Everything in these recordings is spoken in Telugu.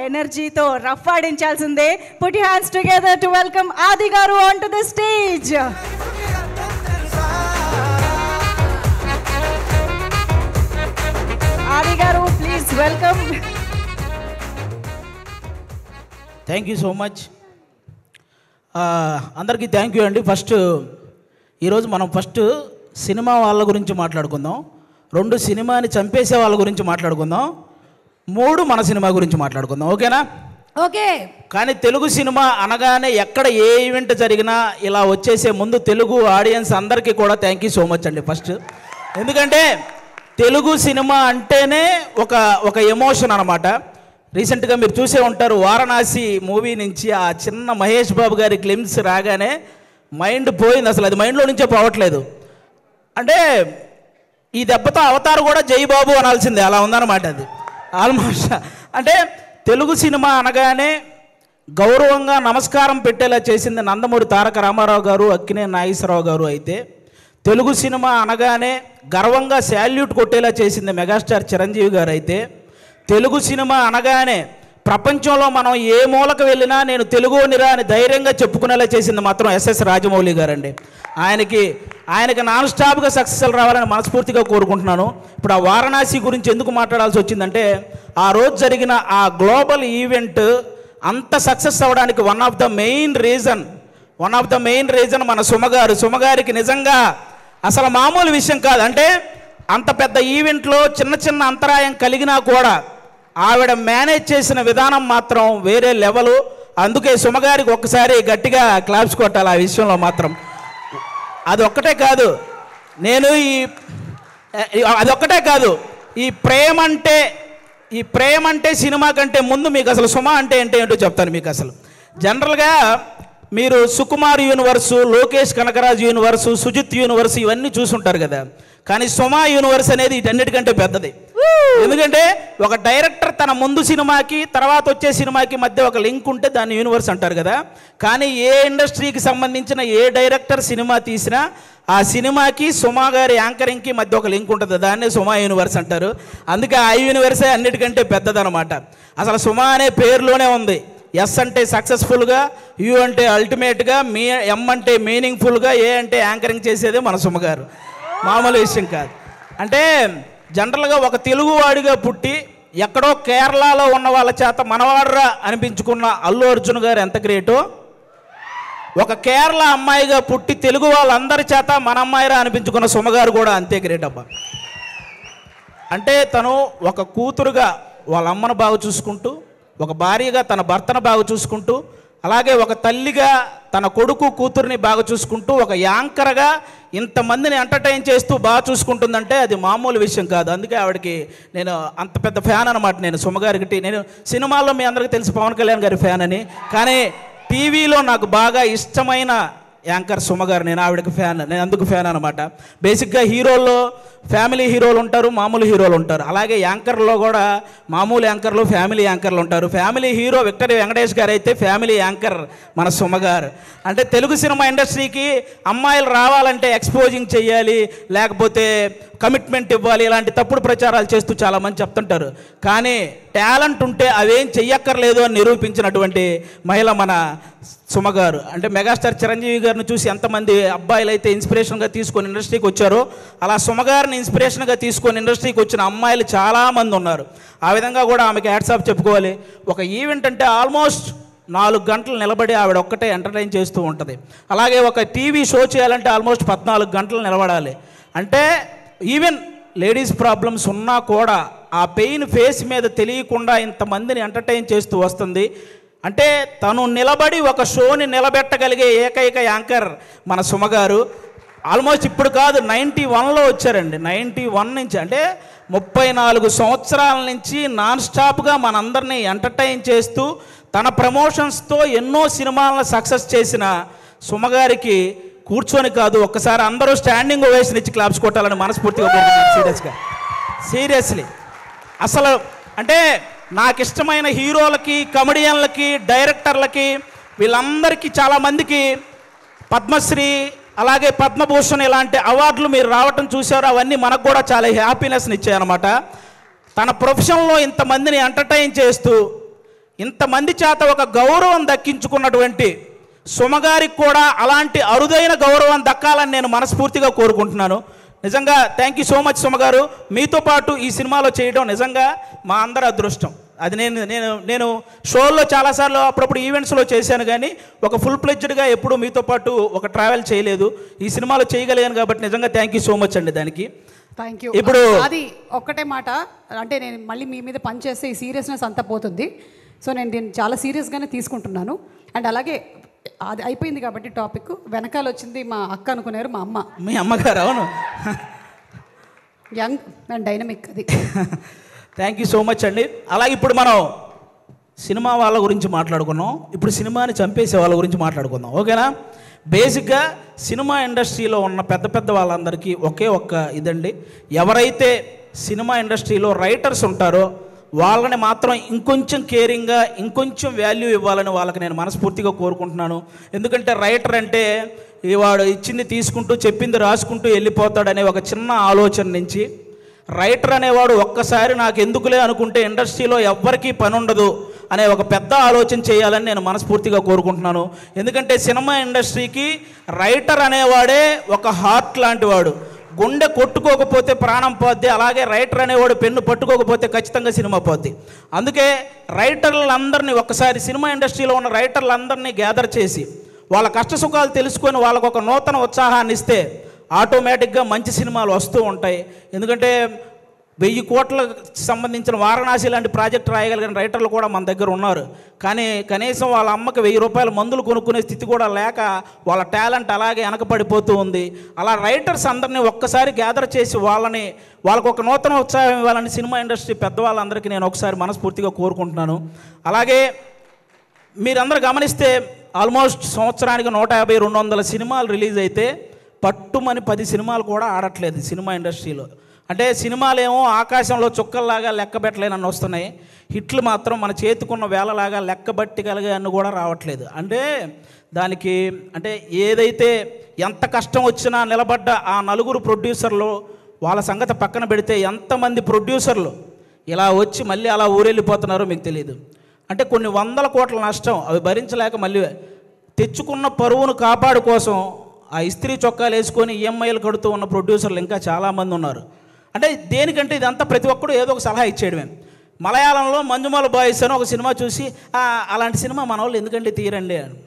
ఎనర్జీతో రఫ్ ఆడించాల్సిందే. Put your hands together to welcome Aadi garu on to the stage. Aadi garu please welcome. Thank you so much. అందరికీ థ్యాంక్ యూ అండి. ఈరోజు మనం సినిమా వాళ్ళ గురించి మాట్లాడుకుందాం, 2 సినిమాని చంపేసే వాళ్ళ గురించి మాట్లాడుకుందాం, 3 మన సినిమా గురించి మాట్లాడుకుందాం. ఓకేనా? ఓకే. కానీ తెలుగు సినిమా అనగానే ఎక్కడ ఏ ఈవెంట్ జరిగినా ఇలా వచ్చేసే ముందు తెలుగు ఆడియన్స్ అందరికీ కూడా థ్యాంక్ యూ సో మచ్ అండి ఎందుకంటే తెలుగు సినిమా అంటేనే ఒక ఎమోషన్ అనమాట. రీసెంట్గా మీరు చూసే ఉంటారు, వారణాసి మూవీ నుంచి ఆ చిన్న మహేష్ బాబు గారి గ్లిమ్స్ రాగానే మైండ్ పోయింది, అసలు అది మైండ్లో నుంచే పోవట్లేదు. అంటే ఈ దెబ్బతో అవతారు కూడా జై బాబు అనాల్సిందే, అలా ఉందన్నమాట అది ఆల్మోస్ట్. అంటే తెలుగు సినిమా అనగానే గౌరవంగా నమస్కారం పెట్టేలా చేసింది నందమూరి తారక రామారావు గారు, అక్కినేని నాగేశ్వరరావు గారు. అయితే తెలుగు సినిమా అనగానే గర్వంగా శాల్యూట్ కొట్టేలా చేసింది మెగాస్టార్ చిరంజీవి గారు. అయితే తెలుగు సినిమా అనగానే ప్రపంచంలో మనం ఏ మూలకు వెళ్ళినా నేను తెలుగునిరా అని ధైర్యంగా చెప్పుకునేలా చేసింది మాత్రం ఎస్ఎస్ రాజమౌళి గారండి. ఆయనకి నాన్ స్టాప్గా సక్సెస్ రావాలని మనస్ఫూర్తిగా కోరుకుంటున్నాను. ఇప్పుడు ఆ వారణాసి గురించి ఎందుకు మాట్లాడాల్సి వచ్చిందంటే, ఆ రోజు జరిగిన ఆ గ్లోబల్ ఈవెంట్ అంత సక్సెస్ అవ్వడానికి one of the main reason మన సుమగారికి నిజంగా అసలు మామూలు విషయం కాదు. అంటే అంత పెద్ద ఈవెంట్లో చిన్న అంతరాయం కలిగినా కూడా ఆవిడ మేనేజ్ చేసిన విధానం మాత్రం వేరే లెవెలు. అందుకే సుమగారికి ఒక్కసారి గట్టిగా క్లాప్స్ కొట్టాలి ఆ విషయంలో మాత్రం. అదొక్కటే కాదు, ఈ ప్రేమ అంటే సినిమా కంటే ముందు మీకు అసలు సుమ అంటే ఏంటో చెప్తాను మీకు. అసలు జనరల్గా మీరు Sukumar universe, Lokesh Kanagaraj universe, Sujeeth universe ఇవన్నీ చూసుంటారు కదా. కానీ సుమ యూనివర్స్ అనేది వీటన్నిటికంటే పెద్దది. ఎందుకంటే ఒక డైరెక్టర్ తన ముందు సినిమాకి తర్వాత వచ్చే సినిమాకి మధ్య ఒక లింక్ ఉంటే దాన్ని యూనివర్స్ అంటారు కదా. కానీ ఏ ఇండస్ట్రీకి సంబంధించిన ఏ డైరెక్టర్ సినిమా తీసినా ఆ సినిమాకి సుమ గారి యాంకరింగ్కి మధ్య ఒక లింక్ ఉంటుంది, దాన్నే సుమ యూనివర్స్ అంటారు. అందుకే ఆ యూనివర్సే అన్నిటికంటే పెద్దదనమాట. అసలు సుమ అనే పేరులోనే ఉంది. ఎస్ అంటే సక్సెస్ఫుల్గా, యు అంటే అల్టిమేట్గా, ఎం అంటే మీనింగ్ఫుల్గా, ఏ అంటే యాంకరింగ్ చేసేదే మన సుమ గారు. మామూలు విషయం కాదు. అంటే జనరల్గా ఒక తెలుగువాడిగా పుట్టి ఎక్కడో కేరళలో ఉన్న వాళ్ళ చేత మనవాడరా అనిపించుకున్న అల్లు అర్జున్ గారు ఎంత గ్రేటో, ఒక కేరళ అమ్మాయిగా పుట్టి తెలుగు వాళ్ళందరి చేత మన అమ్మాయిరా అనిపించుకున్న సుమగారు కూడా అంతే గ్రేట్ అబ్బా. అంటే తను ఒక కూతురుగా వాళ్ళ అమ్మను బాగా చూసుకుంటూ, ఒక భార్యగా తన భర్తను బాగా చూసుకుంటూ, అలాగే ఒక తల్లిగా తన కొడుకు కూతుర్ని బాగా చూసుకుంటూ, ఒక యాంకర్గా ఇంతమందిని ఎంటర్టైన్ చేస్తూ బాగా చూసుకుంటుందంటే అది మామూలు విషయం కాదు. అందుకే ఆవిడకి నేను అంత పెద్ద ఫ్యాన్ అనమాట. నేను సుమగారికి, నేను సినిమాల్లో మీ అందరికీ తెలుసు పవన్ కళ్యాణ్ గారి ఫ్యాన్ అని, కానీ టీవీలో నాకు బాగా ఇష్టమైన యాంకర్ సుమగారు. నేను ఆవిడకి ఫ్యాన్, నేను అందుకు ఫ్యాన్ అనమాట. బేసిక్గా హీరోల్లో ఫ్యామిలీ హీరోలు ఉంటారు, మామూలు హీరోలు ఉంటారు. అలాగే యాంకర్లో కూడా మామూలు యాంకర్లు, ఫ్యామిలీ యాంకర్లు ఉంటారు. ఫ్యామిలీ హీరో విక్టరీ వెంకటేష్ గారు అయితే ఫ్యామిలీ యాంకర్ మన సుమగారు. అంటే తెలుగు సినిమా ఇండస్ట్రీకి అమ్మాయిలు రావాలంటే ఎక్స్పోజింగ్ చేయాలి, లేకపోతే కమిట్మెంట్ ఇవ్వాలి, ఇలాంటి తప్పుడు ప్రచారాలు చేస్తూ చాలామంది చెప్తుంటారు. కానీ టాలెంట్ ఉంటే అవేం చెయ్యక్కర్లేదు అని నిరూపించినటువంటి మహిళ మన సుమగారు. అంటే మెగాస్టార్ చిరంజీవి గారిని చూసి ఎంతమంది అబ్బాయిలు అయితే ఇన్స్పిరేషన్గా తీసుకొని ఇండస్ట్రీకి వచ్చారో, అలా సుమగారిని ఇన్స్పిరేషన్గా తీసుకొని ఇండస్ట్రీకి వచ్చిన అమ్మాయిలు చాలామంది ఉన్నారు. ఆ విధంగా కూడా ఆమెకి హ్యాట్స్ ఆఫ్ చెప్పుకోవాలి. ఒక ఈవెంట్ అంటే ఆల్మోస్ట్ 4 గంటలు నిలబడి ఆవిడ ఒక్కటే ఎంటర్టైన్ చేస్తూ ఉంటుంది. అలాగే ఒక టీవీ షో చేయాలంటే ఆల్మోస్ట్ 14 గంటలు నిలబడాలి. అంటే ఈవెన్ లేడీస్ ప్రాబ్లమ్స్ ఉన్నా కూడా ఆ పెయిన్ ఫేస్ మీద తెలియకుండా ఇంతమందిని ఎంటర్టైన్ చేస్తూ వస్తుంది. అంటే తను నిలబడి ఒక షోని నిలబెట్టగలిగే ఏకైక యాంకర్ మన సుమగారు. ఆల్మోస్ట్ ఇప్పుడు కాదు, 91లో వచ్చారండి. 91 నుంచి, అంటే 34 సంవత్సరాల నుంచి నాన్ స్టాప్గా మనందరినీ ఎంటర్టైన్ చేస్తూ తన ప్రమోషన్స్తో ఎన్నో సినిమాలను సక్సెస్ చేసిన సుమగారికి కూర్చొని కాదు, ఒక్కసారి అందరూ స్టాండింగ్ ఓవేషన్ ఇచ్చి క్లాప్స్ కొట్టాలని మనస్ఫూర్తిగా కోరుకుంటున్నాను. సీరియస్లీ అసలు అంటే నాకు ఇష్టమైన హీరోలకి, కమెడియన్లకి, డైరెక్టర్లకి, వీళ్ళందరికీ చాలామందికి పద్మశ్రీ అలాగే పద్మభూషణ్ ఇలాంటి అవార్డులు మీరు రావటం చూశారు. అవన్నీ మనకు కూడా చాలా హ్యాపీనెస్ని ఇచ్చాయన్నమాట. తన ప్రొఫెషన్లో ఇంతమందిని ఎంటర్టైన్ చేస్తూ ఇంతమంది చేత ఒక గౌరవం దక్కించుకున్నటువంటి సుమగారికి కూడా అలాంటి అరుదైన గౌరవం దక్కాలని నేను మనస్ఫూర్తిగా కోరుకుంటున్నాను. నిజంగా థ్యాంక్ యూ సో మచ్ సుమగారు. మీతో పాటు ఈ సినిమాలో చేయడం నిజంగా మా అందరి అదృష్టం. అది నేను షోల్లో చాలాసార్లు అప్పుడప్పుడు ఈవెంట్స్లో చేశాను, కానీ ఒక ఫుల్ ప్లెడ్జ్డ్గా ఎప్పుడూ మీతో పాటు ఒక ట్రావెల్ చేయలేదు. ఈ సినిమాలో చేయగలిగాను కాబట్టి నిజంగా థ్యాంక్ యూ సో మచ్ అండి దానికి. Thank you. ఇప్పుడు అది ఒక్కటే మాట, అంటే నేను మళ్ళీ మీ మీద పని చేస్తే ఈ సీరియస్నెస్ అంతా పోతుంది. సో నేను దీన్ని చాలా సీరియస్గానే తీసుకుంటున్నాను. అండ్ అలాగే అది అయిపోయింది కాబట్టి టాపిక్ వెనకాల వచ్చింది మా అక్క అనుకున్నారు, మా అమ్మ. మీ అమ్మగారు? అవును, యంగ్ అండ్ డైనమిక్. అది థ్యాంక్ యూ సో మచ్ అండి. అలాగే ఇప్పుడు మనం సినిమా వాళ్ళ గురించి మాట్లాడుకున్నాం, ఇప్పుడు సినిమాని చంపేసే వాళ్ళ గురించి మాట్లాడుకుందాం, ఓకేనా? బేసిక్గా సినిమా ఇండస్ట్రీలో ఉన్న పెద్ద పెద్ద వాళ్ళందరికీ ఒకే ఒక్క ఇదండి, ఎవరైతే సినిమా ఇండస్ట్రీలో రైటర్స్ ఉంటారో వాళ్ళని మాత్రం ఇంకొంచెం కేరింగ్గా ఇంకొంచెం వాల్యూ ఇవ్వాలని వాళ్ళకి నేను మనస్ఫూర్తిగా కోరుకుంటున్నాను. ఎందుకంటే రైటర్ అంటే వాడు ఇచ్చింది తీసుకుంటూ చెప్పింది రాసుకుంటూ వెళ్ళిపోతాడనే ఒక చిన్న ఆలోచన నుంచి రైటర్ అనేవాడు ఒక్కసారి నాకు ఎందుకులే అనుకుంటే ఇండస్ట్రీలో ఎవ్వరికీ పని ఉండదు అనే ఒక పెద్ద ఆలోచన చేయాలని నేను మనస్ఫూర్తిగా కోరుకుంటున్నాను. ఎందుకంటే సినిమా ఇండస్ట్రీకి రైటర్ అనేవాడే ఒక హార్ట్ లాంటి వాడు. గుండె కొట్టుకోకపోతే ప్రాణం పోద్ది, అలాగే రైటర్ అనేవాడు పెన్ను పట్టుకోకపోతే ఖచ్చితంగా సినిమా పోద్ది. అందుకే రైటర్లందరినీ ఒక్కసారి సినిమా ఇండస్ట్రీలో ఉన్న రైటర్లందరినీ గ్యాదర్ చేసి వాళ్ళ కష్టసుఖాలు తెలుసుకొని వాళ్ళకు ఒక నూతన ఉత్సాహాన్ని ఇస్తే ఆటోమేటిక్గా మంచి సినిమాలు వస్తూ ఉంటాయి. ఎందుకంటే 1000 కోట్లకు సంబంధించిన వారణాసి లాంటి ప్రాజెక్ట్ రాయగలిగిన రైటర్లు కూడా మన దగ్గర ఉన్నారు, కానీ కనీసం వాళ్ళ అమ్మకి 1000 రూపాయల మందులు కొనుక్కునే స్థితి కూడా లేక వాళ్ళ టాలెంట్ అలాగే వెనకపడిపోతూ ఉంది. అలా రైటర్స్ అందరినీ ఒక్కసారి గ్యాదర్ చేసి వాళ్ళకు ఒక నూతన ఉత్సాహం ఇవ్వాలని సినిమా ఇండస్ట్రీ పెద్దవాళ్ళందరికీ నేను ఒకసారి మనస్ఫూర్తిగా కోరుకుంటున్నాను. అలాగే మీరందరూ గమనిస్తే ఆల్మోస్ట్ సంవత్సరానికి 150-200 సినిమాలు రిలీజ్ అయితే పట్టుమని 10 సినిమాలు కూడా ఆడట్లేదు సినిమా ఇండస్ట్రీలో. అంటే సినిమాలేమో ఆకాశంలో చుక్కల్లాగా లెక్కబెట్టలేనని వస్తున్నాయి, హిట్లు మాత్రం మన చేతికున్న వేలలాగా లెక్కబట్టగలిగే అన్ని కూడా రావట్లేదు. అంటే దానికి అంటే ఏదైతే ఎంత కష్టం వచ్చినా నిలబడ్డ ఆ 4 ప్రొడ్యూసర్లు వాళ్ళ సంగతి పక్కన పెడితే ఎంతమంది ప్రొడ్యూసర్లు ఇలా వచ్చి మళ్ళీ అలా ఊరెళ్ళిపోతున్నారో మీకు తెలియదు. అంటే కొన్ని 100 కోట్ల నష్టం అవి భరించలేక మళ్ళీ తెచ్చుకున్న పరువును కాపాడు కోసం ఆ ఇస్త్రీ చొక్కాలు వేసుకొని ఈఎంఐలు కడుతూ ఉన్న ప్రొడ్యూసర్లు ఇంకా చాలామంది ఉన్నారు. అంటే దేనికంటే ఇదంతా ప్రతి ఒక్కడు ఏదో ఒక సలహా ఇచ్చేయడమే. మలయాళంలో మంజుమాల బాయ్స్ అని ఒక సినిమా చూసి అలాంటి సినిమా మన వాళ్ళు ఎందుకంటే తీరండి అని,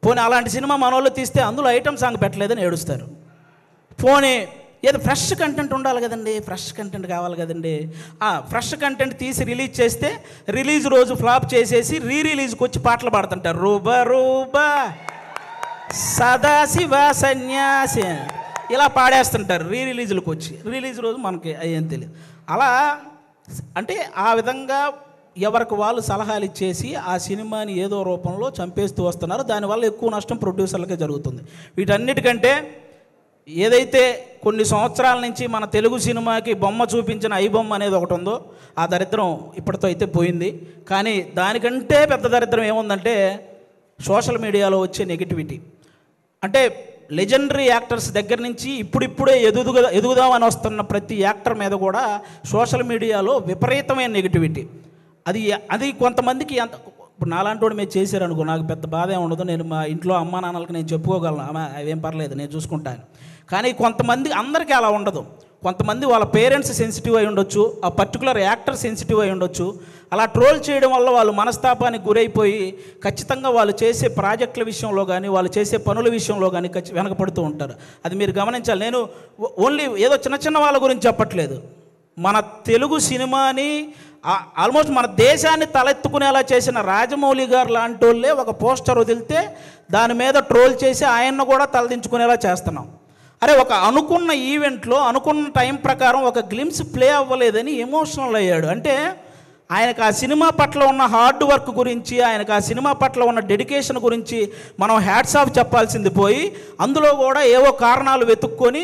పోనీ అలాంటి సినిమా మన వాళ్ళు తీస్తే అందులో ఐటమ్ సాంగ్ పెట్టలేదని ఏడుస్తారు. పోనీ ఏదో ఫ్రెష్ కంటెంట్ ఉండాలి కదండి, ఫ్రెష్ కంటెంట్ కావాలి కదండి, ఫ్రెష్ కంటెంట్ తీసి రిలీజ్ చేస్తే రిలీజ్ రోజు ఫ్లాప్ చేసేసి రిలీజ్కి వచ్చి పాటలు పాడుతుంటారు. రూబా రూబా సదాశివ సన్యాసి ఇలా పాడేస్తుంటారు రిలీజులకు వచ్చి. రిలీజ్ రోజు మనకి ఏం తెలియదు. అలా అంటే ఆ విధంగా ఎవరికి వాళ్ళు సలహాలు ఇచ్చేసి ఆ సినిమాని ఏదో రూపంలో చంపేస్తూ వస్తున్నారు. దానివల్ల ఎక్కువ నష్టం ప్రొడ్యూసర్లకే జరుగుతుంది. వీటన్నిటికంటే ఏదైతే కొన్ని సంవత్సరాల నుంచి మన తెలుగు సినిమాకి బొమ్మ చూపించిన ఐబొమ్మ అనేది ఒకటి ఉందో ఆ దరిద్రం ఇప్పటితో అయితే పోయింది. కానీ దానికంటే పెద్ద దరిద్రం ఏముందంటే సోషల్ మీడియాలో వచ్చే నెగిటివిటీ. అంటే లెజెండరీ యాక్టర్స్ దగ్గర నుంచి ఇప్పుడిప్పుడే ఎదుగుదామని వస్తున్న ప్రతి యాక్టర్ మీద కూడా సోషల్ మీడియాలో విపరీతమైన నెగిటివిటీ. అది కొంతమందికి ఇప్పుడు నాలాంటి వాడు మీరు చేశారనుకో నాకు పెద్ద బాధ ఏమి ఉండదు, నేను మా ఇంట్లో అమ్మా నాన్నలకి నేను చెప్పుకోగలను, అవేం పర్లేదు నేను చూసుకుంటాను. కానీ కొంతమంది అందరికీ అలా ఉండదు. కొంతమంది వాళ్ళ పేరెంట్స్ సెన్సిటివ్ అయి ఉండొచ్చు, ఆ పర్టికులర్ యాక్టర్ సెన్సిటివ్ అయి ఉండొచ్చు. అలా ట్రోల్ చేయడం వల్ల వాళ్ళు మనస్తాపానికి గురైపోయి ఖచ్చితంగా వాళ్ళు చేసే ప్రాజెక్టుల విషయంలో కానీ వాళ్ళు చేసే పనుల విషయంలో కానీ వెనకపడుతూ ఉంటారు. అది మీరు గమనించాలి. నేను ఓన్లీ ఏదో చిన్న చిన్న వాళ్ళ గురించి చెప్పట్లేదు, మన తెలుగు సినిమాని ఆల్మోస్ట్ మన దేశాన్ని తలెత్తుకునేలా చేసిన రాజమౌళి గారు లాంటి వాళ్ళే ఒక పోస్టర్ వదిలితే దాని మీద ట్రోల్ చేసి ఆయన్ను కూడా తలదించుకునేలా చేస్తున్నాం. అరే ఒక అనుకున్న ఈవెంట్లో అనుకున్న టైం ప్రకారం ఒక గ్లిమ్స్ ప్లే అవ్వలేదని ఎమోషనల్ అయ్యాడు. అంటే ఆయనకు ఆ సినిమా పట్ల ఉన్న హార్డ్ వర్క్ గురించి, ఆయనకు ఆ సినిమా పట్ల ఉన్న డెడికేషన్ గురించి మనం హ్యాట్స్ ఆఫ్ చెప్పాల్సింది పోయి అందులో కూడా ఏవో కారణాలు వెతుక్కొని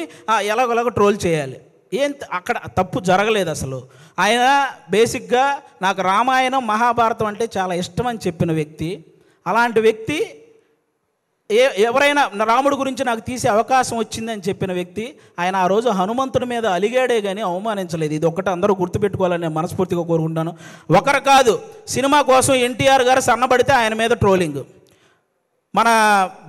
ఎలాగోలాగ ట్రోల్ చేయాలి. అక్కడ తప్పు జరగలేదు అసలు. ఆయన బేసిక్గా నాకు రామాయణం మహాభారతం అంటే చాలా ఇష్టం అని చెప్పిన వ్యక్తి. అలాంటి వ్యక్తి ఎవరైనా రాముడి గురించి నాకు తీసే అవకాశం వచ్చిందని చెప్పిన వ్యక్తి ఆయన ఆ రోజు హనుమంతుడి మీద అలిగాడే కానీ అవమానించలేదు. ఇది ఒక్కటి అందరూ గుర్తుపెట్టుకోవాలని నేను మనస్ఫూర్తిగా కోరుకుంటాను. ఒకరు కాదు, సినిమా కోసం ఎన్టీఆర్ గారు సన్నబడితే ఆయన మీద ట్రోలింగ్, మన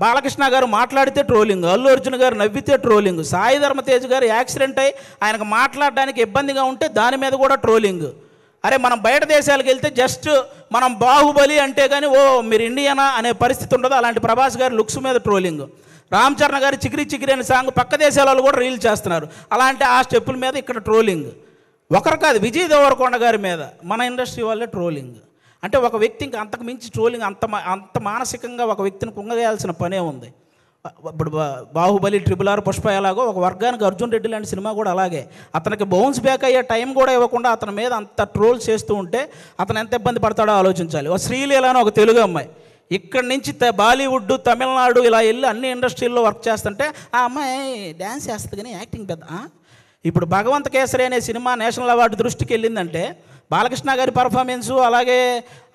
బాలకృష్ణ గారు మాట్లాడితే ట్రోలింగ్, అల్లు అర్జున్ గారు నవ్వితే ట్రోలింగ్, సాయి ధర్మ తేజ్ గారు యాక్సిడెంట్ అయ్యి ఆయనకు మాట్లాడడానికి ఇబ్బందిగా ఉంటే దాని మీద కూడా ట్రోలింగ్. అరే మనం బయట దేశాలకు వెళ్తే జస్ట్ మనం బాహుబలి అంటే కానీ ఓ మీరు ఇండియనా అనే పరిస్థితి ఉండదు. అలాంటి ప్రభాస్ గారి లుక్స్ మీద ట్రోలింగ్, రామ్ చరణ్ గారి చికిరి చికిరి అనే సాంగ్ పక్క దేశాల వాళ్ళు కూడా రీల్ చేస్తున్నారు. అలాంటి ఆ స్టెప్పుల మీద ఇక్కడ ట్రోలింగ్. ఒకరు కాదు, విజయ్ దేవరకొండ గారి మీద మన ఇండస్ట్రీ వాళ్ళే ట్రోలింగ్. అంటే ఒక వ్యక్తి ఇంకా అంతకు మించి ట్రోలింగ్, అంత మానసికంగా ఒక వ్యక్తిని కుంగవేయాల్సిన పనే ఉంది. ఇప్పుడు బాహుబలి, RRR, పుష్ప ఎలాగో ఒక వర్గానికి అర్జున్ రెడ్డి లాంటి సినిమా కూడా అలాగే. అతనికి బౌన్స్ బ్యాక్ అయ్యే టైం కూడా ఇవ్వకుండా అతని మీద అంత ట్రోల్ చేస్తూ ఉంటే అతను ఎంత ఇబ్బంది పడతాడో ఆలోచించాలి. ఒక శ్రీలీల అని ఒక తెలుగు అమ్మాయి ఇక్కడి నుంచి బాలీవుడ్, తమిళనాడు ఇలా వెళ్ళి అన్ని ఇండస్ట్రీల్లో వర్క్ చేస్తుంటే ఆ అమ్మాయి డ్యాన్స్ చేస్తుంది కానీ యాక్టింగ్ పెద్ద. ఇప్పుడు భగవంత్ కేసరి అనే సినిమా నేషనల్ అవార్డు దృష్టికి వెళ్ళిందంటే బాలకృష్ణ గారి పర్ఫార్మెన్సు, అలాగే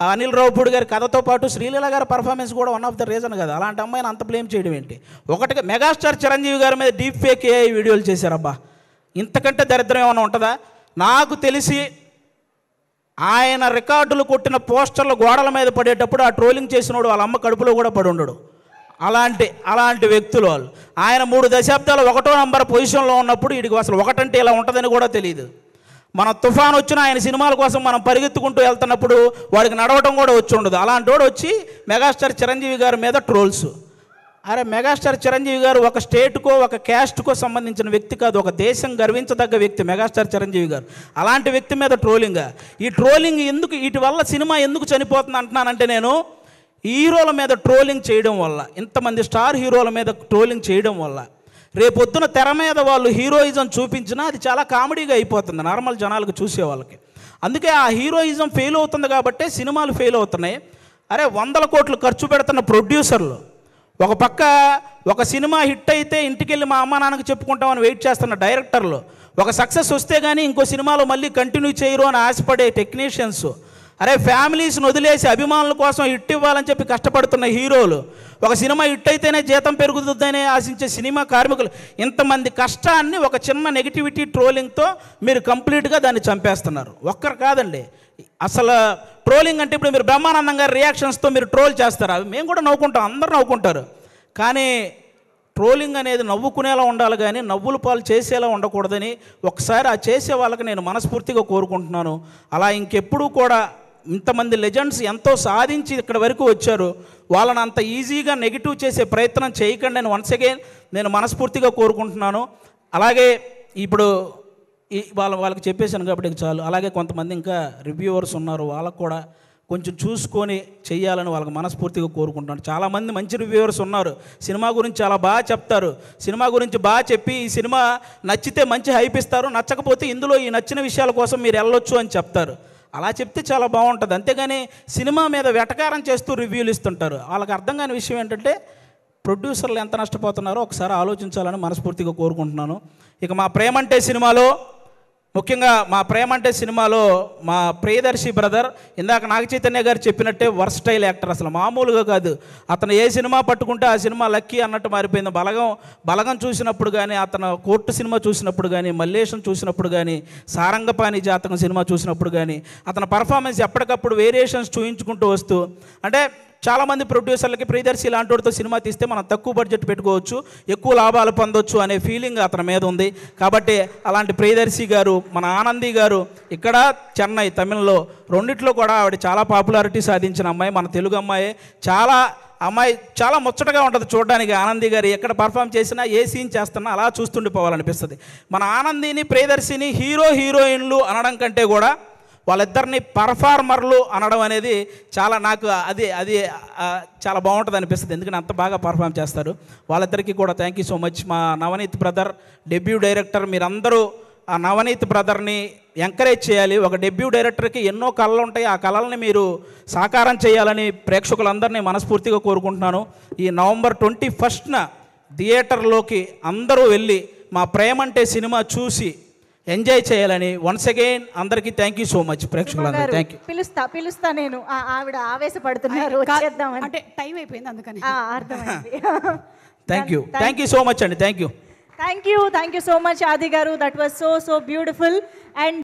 అనిల్ రావుపూడి గారి కథతో పాటు శ్రీలీల గారి పర్ఫార్మెన్స్ కూడా వన్ ఆఫ్ ద రీజన్ కదా. అలాంటి అమ్మాయిని అంత బ్లేమ్ చేయడం ఏంటి? ఒకటిగా మెగాస్టార్ చిరంజీవి గారి మీద డీప్ ఫేక్ AI వీడియోలు చేశారబ్బా. ఇంతకంటే దరిద్రం ఏమైనా ఉంటుందా? నాకు తెలిసి ఆయన రికార్డులు కొట్టిన పోస్టర్లు గోడల మీద పడేటప్పుడు ఆ ట్రోలింగ్ చేసినోడు వాళ్ళ అమ్మ కడుపులో కూడా పడి ఉండడు. అలాంటి వ్యక్తులు వాళ్ళు. ఆయన 3 దశాబ్దాలు 1వ నంబర్ పొజిషన్లో ఉన్నప్పుడు వీడికి అసలు ఒకటంటే ఇలా ఉంటుందని కూడా తెలియదు. మన తుఫాన్ వచ్చిన ఆయన సినిమాల కోసం మనం పరిగెత్తుకుంటూ వెళ్తున్నప్పుడు వాడికి నడవటం కూడా వచ్చి ఉండదు. అలాంటి వాడు వచ్చి మెగాస్టార్ చిరంజీవి గారి మీద ట్రోల్స్. అరే మెగాస్టార్ చిరంజీవి గారు ఒక స్టేట్కో ఒక క్యాస్ట్కో సంబంధించిన వ్యక్తి కాదు, ఒక దేశం గర్వించదగ్గ వ్యక్తి మెగాస్టార్ చిరంజీవి గారు. అలాంటి వ్యక్తి మీద ట్రోలింగ్. ఈ ట్రోలింగ్ ఎందుకు, వీటి వల్ల సినిమా ఎందుకు చనిపోతుంది అంటున్నానంటే, నేను హీరోల మీద ట్రోలింగ్ చేయడం వల్ల, ఇంతమంది స్టార్ హీరోల మీద ట్రోలింగ్ చేయడం వల్ల రేపొద్దున తెర మీద వాళ్ళు హీరోయిజం చూపించినా అది చాలా కామెడీగా అయిపోతుంది నార్మల్ జనాలకు చూసే వాళ్ళకి. అందుకే ఆ హీరోయిజం ఫెయిల్ అవుతుంది కాబట్టే సినిమాలు ఫెయిల్ అవుతున్నాయి. అరే 100 కోట్లు ఖర్చు పెడుతున్న ప్రొడ్యూసర్లు ఒక పక్క ఒక సినిమా హిట్ అయితే ఇంటికెళ్ళి మా అమ్మ నాన్నకు చెప్పుకుంటామని వెయిట్ చేస్తున్న డైరెక్టర్లు, ఒక సక్సెస్ వస్తే కానీ ఇంకో సినిమాలో మళ్ళీ కంటిన్యూ చేయరు అని ఆశపడే టెక్నీషియన్స్, అరే ఫ్యామిలీస్ని వదిలేసి అభిమానుల కోసం హిట్ ఇవ్వాలని చెప్పి కష్టపడుతున్న హీరోలు, ఒక సినిమా హిట్ అయితేనే జీతం పెరుగుతుందని ఆశించే సినిమా కార్మికులు, ఇంతమంది కష్టాన్ని ఒక చిన్న నెగిటివిటీ ట్రోలింగ్తో మీరు కంప్లీట్గా దాన్ని చంపేస్తున్నారు. ఒక్కరు కాదండి, అసలు ట్రోలింగ్ అంటే ఇప్పుడు మీరు బ్రహ్మానందం గారి రియాక్షన్స్తో మీరు ట్రోల్ చేస్తారు, అవి మేము కూడా నవ్వుకుంటాం, అందరూ నవ్వుకుంటారు. కానీ ట్రోలింగ్ అనేది నవ్వుకునేలా ఉండాలి కానీ నవ్వుల పాలు చేసేలా ఉండకూడదని ఒకసారి ఆ చేసే వాళ్ళకి నేను మనస్ఫూర్తిగా కోరుకుంటున్నాను. అలా ఇంకెప్పుడూ కూడా ఇంతమంది లెజెండ్స్ ఎంతో సాధించి ఇక్కడ వరకు వచ్చారు, వాళ్ళని అంత ఈజీగా నెగిటివ్ చేసే ప్రయత్నం చేయకండి అని వన్స్ అగైన్ నేను మనస్ఫూర్తిగా కోరుకుంటున్నాను. అలాగే ఇప్పుడు వాళ్ళకి చెప్పేశాను కాబట్టి చాలు. అలాగే కొంతమంది ఇంకా రివ్యూవర్స్ ఉన్నారు, వాళ్ళకు కూడా కొంచెం చూసుకొని చెయ్యాలని వాళ్ళకి మనస్ఫూర్తిగా కోరుకుంటున్నాను. చాలామంది మంచి రివ్యూవర్స్ ఉన్నారు, సినిమా గురించి చాలా బాగా చెప్తారు, సినిమా గురించి బాగా చెప్పి ఈ సినిమా నచ్చితే మంచి హైప్ ఇస్తారు, నచ్చకపోతే ఇందులో ఈ నచ్చిన విషయాల కోసం మీరు వెళ్ళొచ్చు అని చెప్తారు. అలా చెప్తే చాలా బాగుంటుంది. అంతేగాని సినిమా మీద వెటకారం చేస్తూ రివ్యూలు ఇస్తుంటారు. వాళ్ళకి అర్థం కాని విషయం ఏంటంటే ప్రొడ్యూసర్లు ఎంత నష్టపోతున్నారో ఒకసారి ఆలోచించాలని మనస్ఫూర్తిగా కోరుకుంటున్నాను. ఇక మా ప్రేమంటే సినిమాలో, ముఖ్యంగా మా ప్రేమంటే సినిమాలో మా ప్రియదర్శి బ్రదర్ ఇందాక నాగ చైతన్య గారు చెప్పినట్టే వర్స్టైల్ యాక్టర్, అసలు మామూలుగా కాదు. అతను ఏ సినిమా పట్టుకుంటే ఆ సినిమా లక్కీ అన్నట్టు మారిపోయింది. బలగం చూసినప్పుడు కానీ, అతను కోర్టు సినిమా చూసినప్పుడు కానీ, మల్లేశం చూసినప్పుడు కానీ, సారంగపాణి జాతకం సినిమా చూసినప్పుడు కానీ అతని పర్ఫార్మెన్స్ ఎప్పటికప్పుడు వేరియేషన్స్ చూయించుకుంటూ వస్తూ, అంటే చాలామంది ప్రొడ్యూసర్లకి ప్రియదర్శి ఇలాంటి వాడితో సినిమా తీస్తే మనం తక్కువ బడ్జెట్ పెట్టుకోవచ్చు, ఎక్కువ లాభాలు పొందొచ్చు అనే ఫీలింగ్ అతని మీద ఉంది. కాబట్టి అలాంటి ప్రియదర్శి గారు, మన ఆనంది గారు ఇక్కడ చెన్నై, తమిళ్లో రెండిట్లో కూడా ఆవిడ చాలా పాపులారిటీ సాధించిన అమ్మాయి, మన తెలుగు అమ్మాయి. చాలా ముచ్చటగా ఉంటుంది చూడడానికి. ఆనంది గారు ఎక్కడ పర్ఫామ్ చేసినా, ఏ సీన్ చేస్తున్నా అలా చూస్తుండిపోవాలనిపిస్తుంది. మన ఆనందిని ప్రియదర్శిని హీరోయిన్లు అనడం కంటే కూడా వాళ్ళిద్దరిని పర్ఫార్మర్లు అనడం అనేది చాలా నాకు అది చాలా బాగుంటుంది అనిపిస్తుంది. ఎందుకంటే అంత బాగా పర్ఫామ్ చేస్తారు. వాళ్ళిద్దరికీ కూడా థ్యాంక్ యూ సో మచ్. మా నవనీత్ బ్రదర్ డెబ్యూ డైరెక్టర్, మీరందరూ ఆ నవనీత్ బ్రదర్ని ఎంకరేజ్ చేయాలి. ఒక డెబ్యూ డైరెక్టర్కి ఎన్నో కళలు ఉంటాయి, ఆ కళల్ని మీరు సాకారం చేయాలని ప్రేక్షకులందరినీ మనస్ఫూర్తిగా కోరుకుంటున్నాను. ఈ నవంబర్ 21న థియేటర్లోకి అందరూ వెళ్ళి మా ప్రేమంటే సినిమా చూసి ఎంజాయ్ చేయాలని వన్స్ అగైన్ అందరికీ థ్యాంక్ యూ సో మచ్ ప్రేక్షకులందరూ థ్యాంక్ యూ. పిలుస్తా నేను ఆవిడ ఆవేశపడుతున్నారు వచ్చేద్దామని. అంటే టైం అయిపోయింది అందుకని. అర్థమైంది. థ్యాంక్ యూ సో మచ్ అండి. థ్యాంక్ యూ సో మచ్ ఆది గారు. That was so beautiful. And